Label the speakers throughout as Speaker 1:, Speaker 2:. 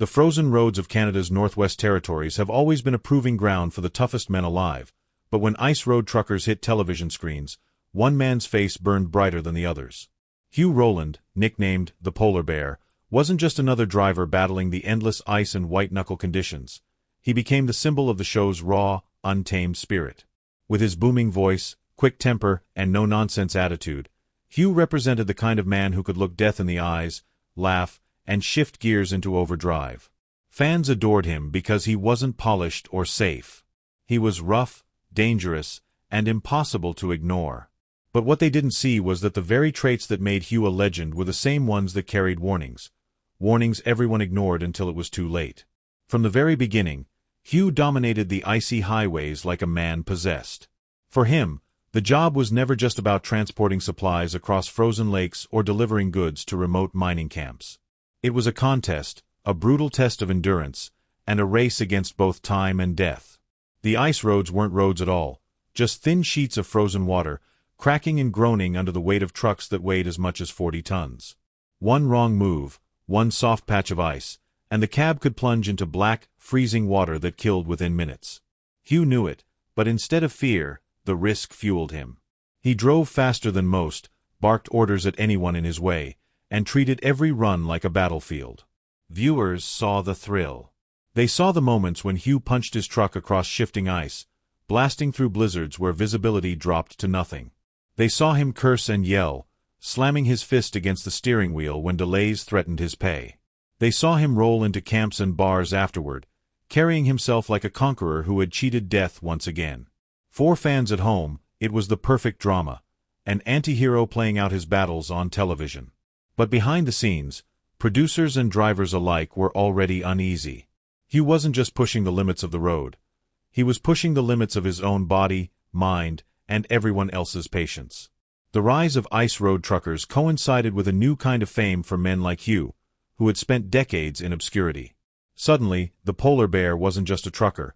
Speaker 1: The frozen roads of Canada's Northwest Territories have always been a proving ground for the toughest men alive, but when ice road truckers hit television screens, one man's face burned brighter than the others. Hugh Rowland, nicknamed the Polar Bear, wasn't just another driver battling the endless ice and white-knuckle conditions. He became the symbol of the show's raw, untamed spirit. With his booming voice, quick temper, and no-nonsense attitude, Hugh represented the kind of man who could look death in the eyes, laugh, and shift gears into overdrive. Fans adored him because he wasn't polished or safe. He was rough, dangerous, and impossible to ignore. But what they didn't see was that the very traits that made Hugh a legend were the same ones that carried warnings. Warnings everyone ignored until it was too late. From the very beginning, Hugh dominated the icy highways like a man possessed. For him, the job was never just about transporting supplies across frozen lakes or delivering goods to remote mining camps. It was a contest, a brutal test of endurance, and a race against both time and death. The ice roads weren't roads at all, just thin sheets of frozen water, cracking and groaning under the weight of trucks that weighed as much as 40 tons. One wrong move, one soft patch of ice, and the cab could plunge into black, freezing water that killed within minutes. Hugh knew it, but instead of fear, the risk fueled him. He drove faster than most, barked orders at anyone in his way, and treated every run like a battlefield. Viewers saw the thrill. They saw the moments when Hugh punched his truck across shifting ice, blasting through blizzards where visibility dropped to nothing. They saw him curse and yell, slamming his fist against the steering wheel when delays threatened his pay. They saw him roll into camps and bars afterward, carrying himself like a conqueror who had cheated death once again. For fans at home, it was the perfect drama, an anti-hero playing out his battles on television. But behind the scenes, producers and drivers alike were already uneasy. Hugh wasn't just pushing the limits of the road. He was pushing the limits of his own body, mind, and everyone else's patience. The rise of ice road truckers coincided with a new kind of fame for men like Hugh, who had spent decades in obscurity. Suddenly, the Polar Bear wasn't just a trucker.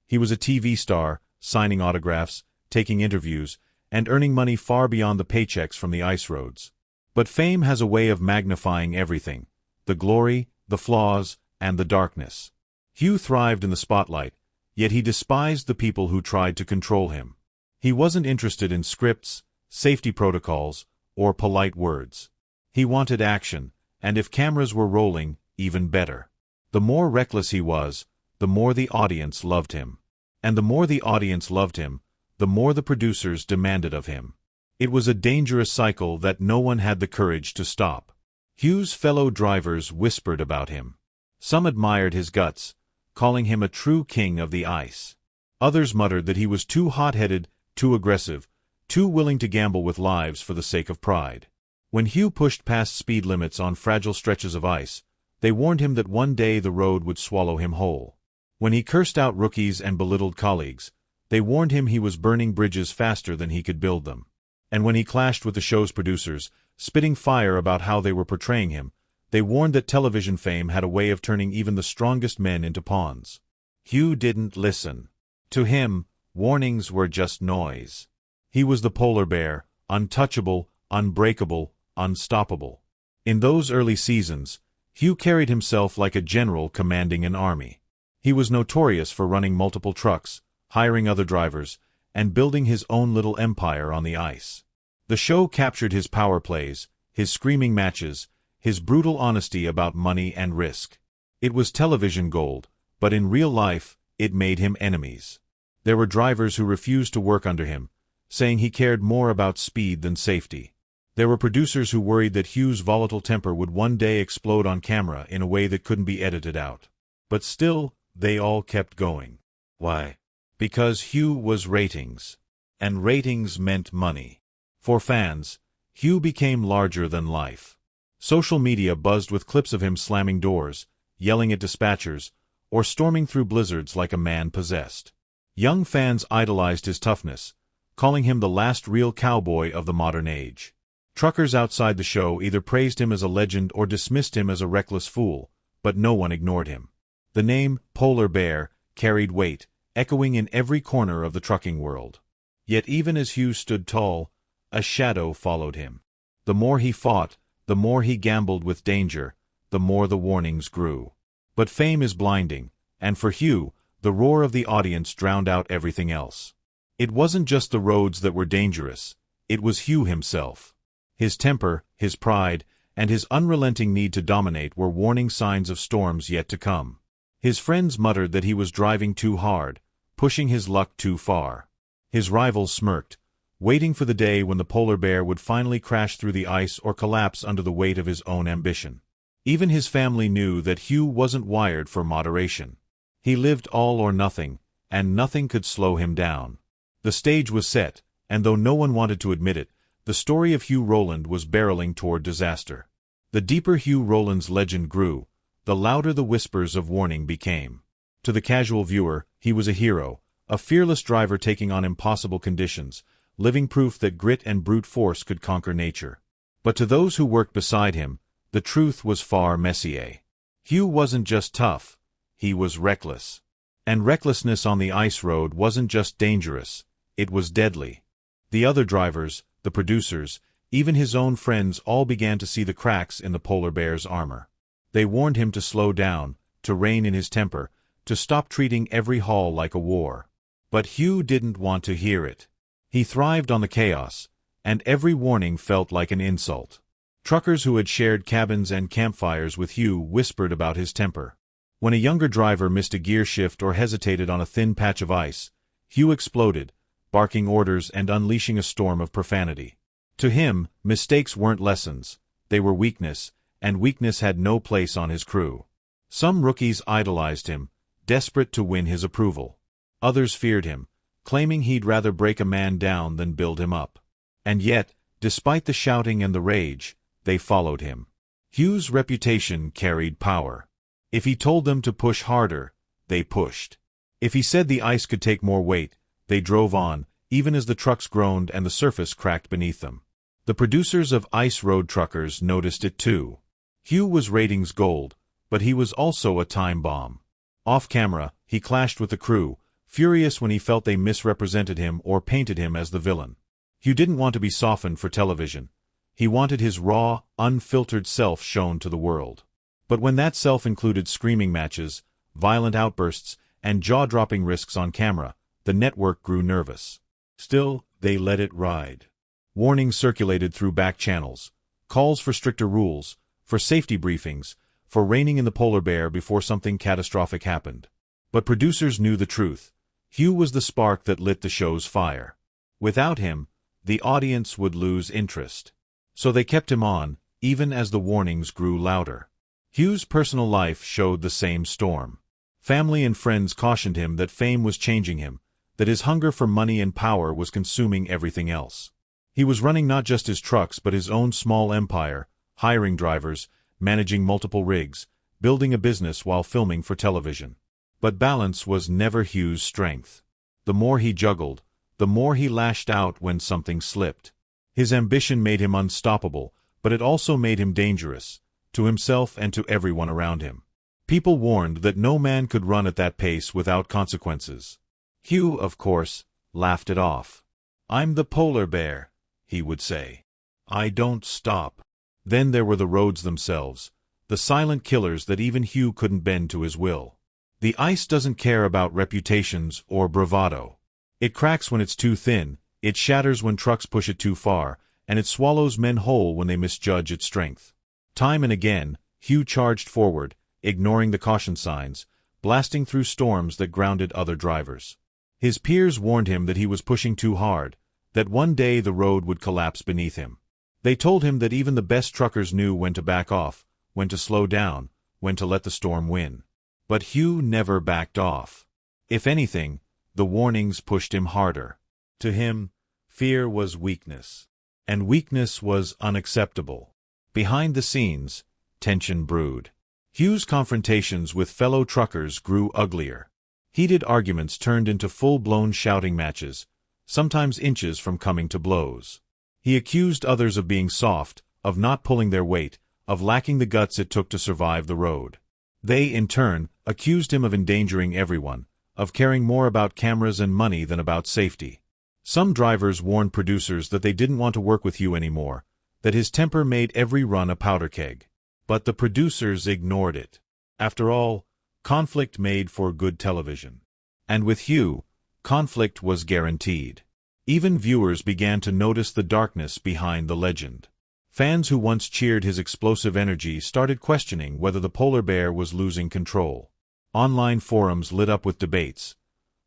Speaker 1: He was a TV star, signing autographs, taking interviews, and earning money far beyond the paychecks from the ice roads. But fame has a way of magnifying everything: the glory, the flaws, and the darkness. Hugh thrived in the spotlight, yet he despised the people who tried to control him. He wasn't interested in scripts, safety protocols, or polite words. He wanted action, and if cameras were rolling, even better. The more reckless he was, the more the audience loved him. And the more the audience loved him, the more the producers demanded of him. It was a dangerous cycle that no one had the courage to stop. Hugh's fellow drivers whispered about him. Some admired his guts, calling him a true king of the ice. Others muttered that he was too hot-headed, too aggressive, too willing to gamble with lives for the sake of pride. When Hugh pushed past speed limits on fragile stretches of ice, they warned him that one day the road would swallow him whole. When he cursed out rookies and belittled colleagues, they warned him he was burning bridges faster than he could build them. And when he clashed with the show's producers, spitting fire about how they were portraying him, they warned that television fame had a way of turning even the strongest men into pawns. Hugh didn't listen. To him, warnings were just noise. He was the Polar Bear, untouchable, unbreakable, unstoppable. In those early seasons, Hugh carried himself like a general commanding an army. He was notorious for running multiple trucks, hiring other drivers, and building his own little empire on the ice. The show captured his power plays, his screaming matches, his brutal honesty about money and risk. It was television gold, but in real life, it made him enemies. There were drivers who refused to work under him, saying he cared more about speed than safety. There were producers who worried that Hugh's volatile temper would one day explode on camera in a way that couldn't be edited out. But still, they all kept going. Why? Because Hugh was ratings. And ratings meant money. For fans, Hugh became larger than life. Social media buzzed with clips of him slamming doors, yelling at dispatchers, or storming through blizzards like a man possessed. Young fans idolized his toughness, calling him the last real cowboy of the modern age. Truckers outside the show either praised him as a legend or dismissed him as a reckless fool, but no one ignored him. The name Polar Bear carried weight, echoing in every corner of the trucking world. Yet even as Hugh stood tall, a shadow followed him. The more he fought, the more he gambled with danger, the more the warnings grew. But fame is blinding, and for Hugh, the roar of the audience drowned out everything else. It wasn't just the roads that were dangerous, it was Hugh himself. His temper, his pride, and his unrelenting need to dominate were warning signs of storms yet to come. His friends muttered that he was driving too hard, pushing his luck too far. His rivals smirked, waiting for the day when the polar bear would finally crash through the ice or collapse under the weight of his own ambition. Even his family knew that Hugh wasn't wired for moderation. He lived all or nothing, and nothing could slow him down. The stage was set, and though no one wanted to admit it, the story of Hugh Rowland was barreling toward disaster. The deeper Hugh Rowland's legend grew, the louder the whispers of warning became. To the casual viewer, he was a hero, a fearless driver taking on impossible conditions, living proof that grit and brute force could conquer nature. But to those who worked beside him, the truth was far messier. Hugh wasn't just tough, he was reckless. And recklessness on the ice road wasn't just dangerous, it was deadly. The other drivers, the producers, even his own friends all began to see the cracks in the polar bear's armor. They warned him to slow down, to rein in his temper, to stop treating every haul like a war. But Hugh didn't want to hear it. He thrived on the chaos, and every warning felt like an insult. Truckers who had shared cabins and campfires with Hugh whispered about his temper. When a younger driver missed a gear shift or hesitated on a thin patch of ice, Hugh exploded, barking orders and unleashing a storm of profanity. To him, mistakes weren't lessons, they were weakness, and weakness had no place on his crew. Some rookies idolized him, desperate to win his approval. Others feared him, claiming he'd rather break a man down than build him up. And yet, despite the shouting and the rage, they followed him. Hugh's reputation carried power. If he told them to push harder, they pushed. If he said the ice could take more weight, they drove on, even as the trucks groaned and the surface cracked beneath them. The producers of Ice Road Truckers noticed it too. Hugh was ratings gold, but he was also a time bomb. Off camera, he clashed with the crew, furious when he felt they misrepresented him or painted him as the villain. Hugh didn't want to be softened for television. He wanted his raw, unfiltered self shown to the world. But when that self included screaming matches, violent outbursts, and jaw-dropping risks on camera, the network grew nervous. Still, they let it ride. Warnings circulated through back channels, calls for stricter rules, for safety briefings, for reining in the polar bear before something catastrophic happened. But producers knew the truth. Hugh was the spark that lit the show's fire. Without him, the audience would lose interest. So they kept him on, even as the warnings grew louder. Hugh's personal life showed the same storm. Family and friends cautioned him that fame was changing him, that his hunger for money and power was consuming everything else. He was running not just his trucks but his own small empire, hiring drivers, managing multiple rigs, building a business while filming for television. But balance was never Hugh's strength. The more he juggled, the more he lashed out when something slipped. His ambition made him unstoppable, but it also made him dangerous, to himself and to everyone around him. People warned that no man could run at that pace without consequences. Hugh, of course, laughed it off. "I'm the polar bear," he would say. "I don't stop." Then there were the roads themselves, the silent killers that even Hugh couldn't bend to his will. The ice doesn't care about reputations or bravado. It cracks when it's too thin, it shatters when trucks push it too far, and it swallows men whole when they misjudge its strength. Time and again, Hugh charged forward, ignoring the caution signs, blasting through storms that grounded other drivers. His peers warned him that he was pushing too hard, that one day the road would collapse beneath him. They told him that even the best truckers knew when to back off, when to slow down, when to let the storm win. But Hugh never backed off. If anything, the warnings pushed him harder. To him, fear was weakness. And weakness was unacceptable. Behind the scenes, tension brewed. Hugh's confrontations with fellow truckers grew uglier. Heated arguments turned into full-blown shouting matches, sometimes inches from coming to blows. He accused others of being soft, of not pulling their weight, of lacking the guts it took to survive the road. They, in turn, accused him of endangering everyone, of caring more about cameras and money than about safety. Some drivers warned producers that they didn't want to work with Hugh anymore, that his temper made every run a powder keg. But the producers ignored it. After all, conflict made for good television. And with Hugh, conflict was guaranteed. Even viewers began to notice the darkness behind the legend. Fans who once cheered his explosive energy started questioning whether the polar bear was losing control. Online forums lit up with debates.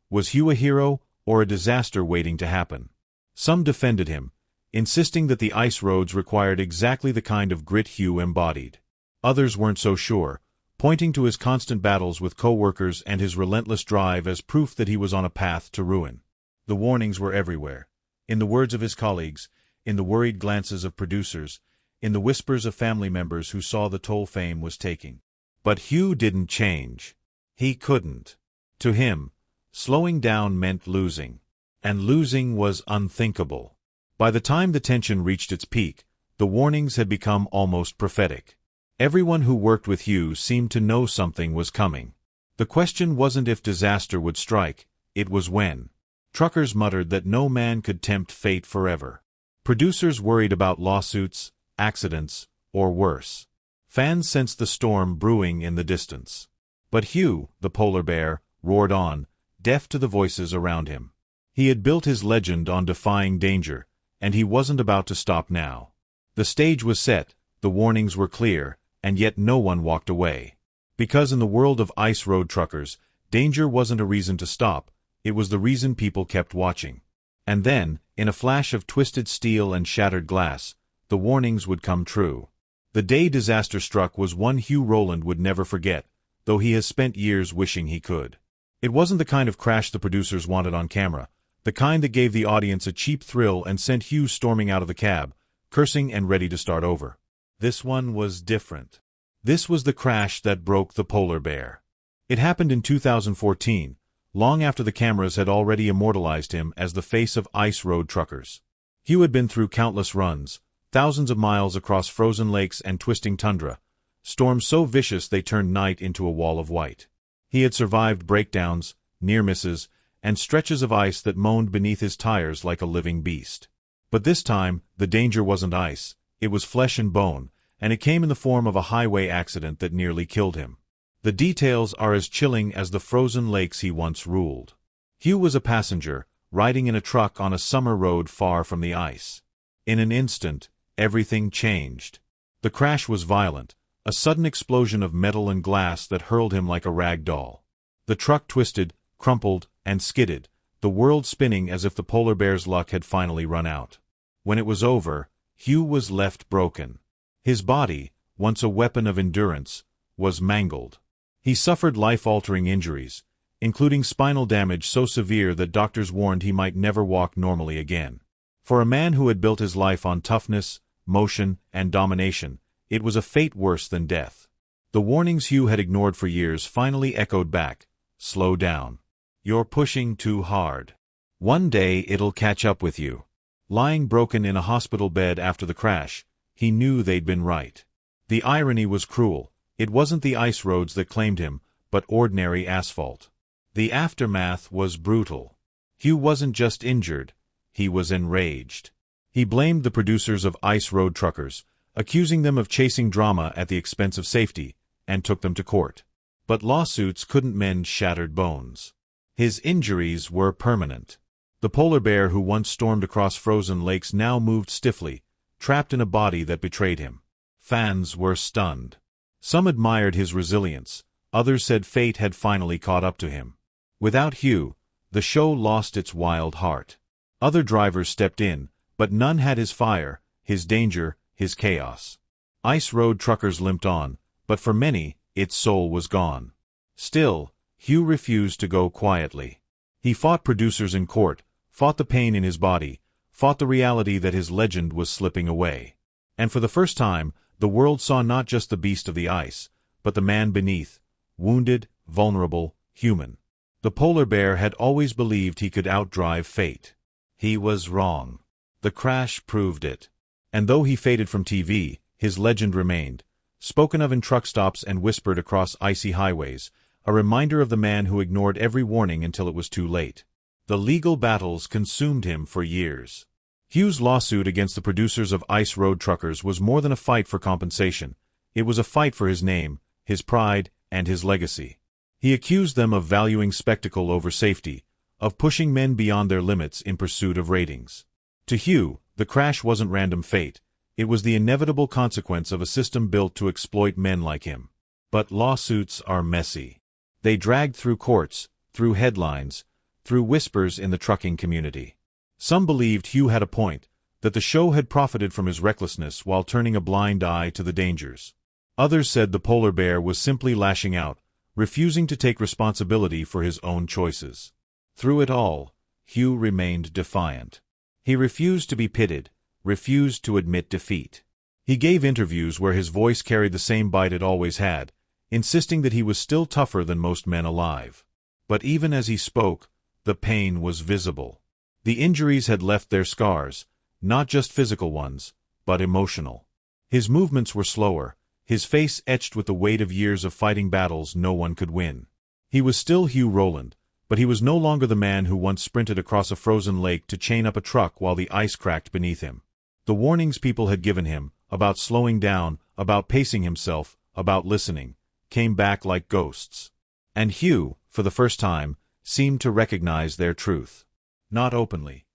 Speaker 1: Was Hugh a hero or a disaster waiting to happen? Some defended him, insisting that the ice roads required exactly the kind of grit Hugh embodied. Others weren't so sure, pointing to his constant battles with co-workers and his relentless drive as proof that he was on a path to ruin. The warnings were everywhere. In the words of his colleagues, in the worried glances of producers, in the whispers of family members who saw the toll fame was taking. But Hugh didn't change. He couldn't. To him, slowing down meant losing. And losing was unthinkable. By the time the tension reached its peak, the warnings had become almost prophetic. Everyone who worked with Hugh seemed to know something was coming. The question wasn't if disaster would strike, it was when. Truckers muttered that no man could tempt fate forever. Producers worried about lawsuits, accidents, or worse. Fans sensed the storm brewing in the distance. But Hugh, the polar bear, roared on, deaf to the voices around him. He had built his legend on defying danger, and he wasn't about to stop now. The stage was set, the warnings were clear, and yet no one walked away. Because in the world of ice road truckers, danger wasn't a reason to stop, it was the reason people kept watching. And then, in a flash of twisted steel and shattered glass, the warnings would come true. The day disaster struck was one Hugh Rowland would never forget, though he has spent years wishing he could. It wasn't the kind of crash the producers wanted on camera, the kind that gave the audience a cheap thrill and sent Hugh storming out of the cab, cursing and ready to start over. This one was different. This was the crash that broke the polar bear. It happened in 2014, long after the cameras had already immortalized him as the face of ice road truckers. Hugh had been through countless runs, thousands of miles across frozen lakes and twisting tundra, storms so vicious they turned night into a wall of white. He had survived breakdowns, near misses, and stretches of ice that moaned beneath his tires like a living beast. But this time, the danger wasn't ice, it was flesh and bone, and it came in the form of a highway accident that nearly killed him. The details are as chilling as the frozen lakes he once ruled. Hugh was a passenger, riding in a truck on a summer road far from the ice. In an instant, everything changed. The crash was violent, a sudden explosion of metal and glass that hurled him like a rag doll. The truck twisted, crumpled, and skidded, the world spinning as if the polar bear's luck had finally run out. When it was over, Hugh was left broken. His body, once a weapon of endurance, was mangled. He suffered life-altering injuries, including spinal damage so severe that doctors warned he might never walk normally again. For a man who had built his life on toughness, motion, and domination, it was a fate worse than death. The warnings Hugh had ignored for years finally echoed back, "Slow down. You're pushing too hard. One day it'll catch up with you." Lying broken in a hospital bed after the crash, he knew they'd been right. The irony was cruel. It wasn't the ice roads that claimed him, but ordinary asphalt. The aftermath was brutal. Hugh wasn't just injured, he was enraged. He blamed the producers of ice road truckers, accusing them of chasing drama at the expense of safety, and took them to court. But lawsuits couldn't mend shattered bones. His injuries were permanent. The polar bear who once stormed across frozen lakes now moved stiffly, trapped in a body that betrayed him. Fans were stunned. Some admired his resilience, others said fate had finally caught up to him. Without Hugh, the show lost its wild heart. Other drivers stepped in, but none had his fire, his danger, his chaos. Ice road truckers limped on, but for many, its soul was gone. Still, Hugh refused to go quietly. He fought producers in court, fought the pain in his body, fought the reality that his legend was slipping away. And for the first time, the world saw not just the beast of the ice, but the man beneath, wounded, vulnerable, human. The polar bear had always believed he could outdrive fate. He was wrong. The crash proved it. And though he faded from TV, his legend remained, spoken of in truck stops and whispered across icy highways, a reminder of the man who ignored every warning until it was too late. The legal battles consumed him for years. Hugh's lawsuit against the producers of ice road truckers was more than a fight for compensation. It was a fight for his name, his pride, and his legacy. He accused them of valuing spectacle over safety, of pushing men beyond their limits in pursuit of ratings. To Hugh, the crash wasn't random fate. It was the inevitable consequence of a system built to exploit men like him. But lawsuits are messy. They dragged through courts, through headlines, through whispers in the trucking community. Some believed Hugh had a point, that the show had profited from his recklessness while turning a blind eye to the dangers. Others said the polar bear was simply lashing out, refusing to take responsibility for his own choices. Through it all, Hugh remained defiant. He refused to be pitted, refused to admit defeat. He gave interviews where his voice carried the same bite it always had, insisting that he was still tougher than most men alive. But even as he spoke, the pain was visible. The injuries had left their scars, not just physical ones, but emotional. His movements were slower, his face etched with the weight of years of fighting battles no one could win. He was still Hugh Rowland, but he was no longer the man who once sprinted across a frozen lake to chain up a truck while the ice cracked beneath him. The warnings people had given him, about slowing down, about pacing himself, about listening, came back like ghosts. And Hugh, for the first time, seemed to recognize their truth. Not openly.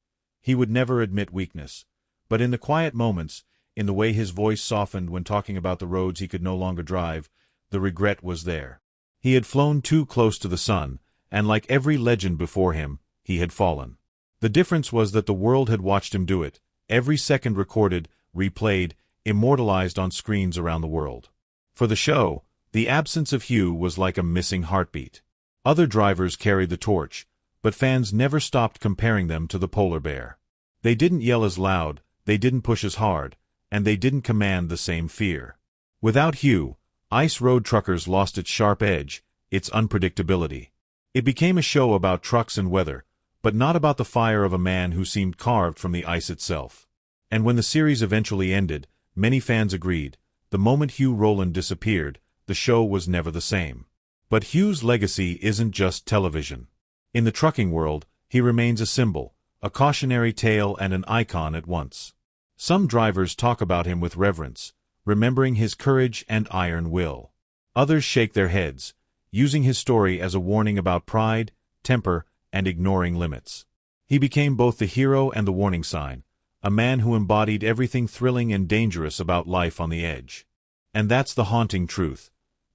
Speaker 1: He would never admit weakness. But in the quiet moments, in the way his voice softened when talking about the roads he could no longer drive, the regret was there. He had flown too close to the sun, and like every legend before him, he had fallen. The difference was that the world had watched him do it, every second recorded, replayed, immortalized on screens around the world. For the show, the absence of Hugh was like a missing heartbeat. Other drivers carried the torch, but fans never stopped comparing them to the polar bear. They didn't yell as loud, they didn't push as hard, and they didn't command the same fear. Without Hugh, ice road truckers lost its sharp edge, its unpredictability. It became a show about trucks and weather, but not about the fire of a man who seemed carved from the ice itself. And when the series eventually ended, many fans agreed, the moment Hugh Rowland disappeared, the show was never the same. But Hugh's legacy isn't just television. In the trucking world, he remains a symbol, a cautionary tale and an icon at once. Some drivers talk about him with reverence, remembering his courage and iron will. Others shake their heads, using his story as a warning about pride, temper, and ignoring limits. He became both the hero and the warning sign, a man who embodied everything thrilling and dangerous about life on the edge. And that's the haunting truth.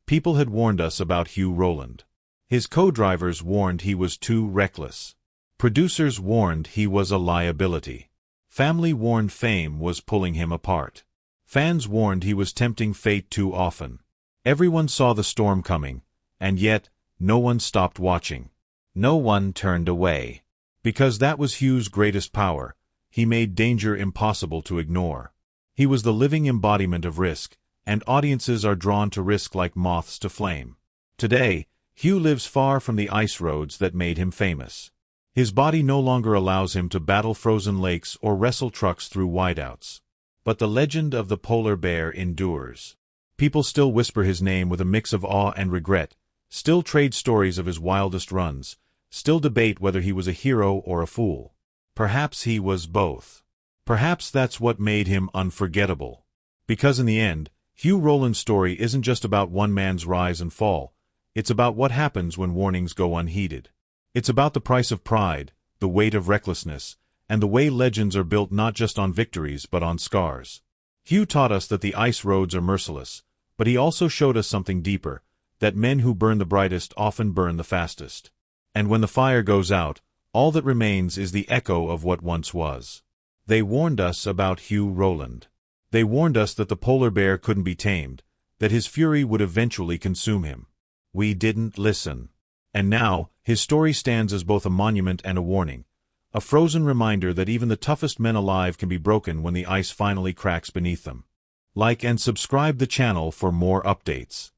Speaker 1: People had warned us about Hugh Rowland. His co-drivers warned he was too reckless. Producers warned he was a liability. Family warned fame was pulling him apart. Fans warned he was tempting fate too often. Everyone saw the storm coming, and yet, no one stopped watching. No one turned away. Because that was Hugh's greatest power, he made danger impossible to ignore. He was the living embodiment of risk, and audiences are drawn to risk like moths to flame. Today, Hugh lives far from the ice roads that made him famous. His body no longer allows him to battle frozen lakes or wrestle trucks through wideouts. But the legend of the polar bear endures. People still whisper his name with a mix of awe and regret, still trade stories of his wildest runs, still debate whether he was a hero or a fool. Perhaps he was both. Perhaps that's what made him unforgettable. Because in the end, Hugh Rowland's story isn't just about one man's rise and fall. It's about what happens when warnings go unheeded. It's about the price of pride, the weight of recklessness, and the way legends are built not just on victories but on scars. Hugh taught us that the ice roads are merciless, but he also showed us something deeper, that men who burn the brightest often burn the fastest. And when the fire goes out, all that remains is the echo of what once was. They warned us about Hugh Rowland. They warned us that the polar bear couldn't be tamed, that his fury would eventually consume him. We didn't listen. And now, his story stands as both a monument and a warning, a frozen reminder that even the toughest men alive can be broken when the ice finally cracks beneath them. Like and subscribe the channel for more updates.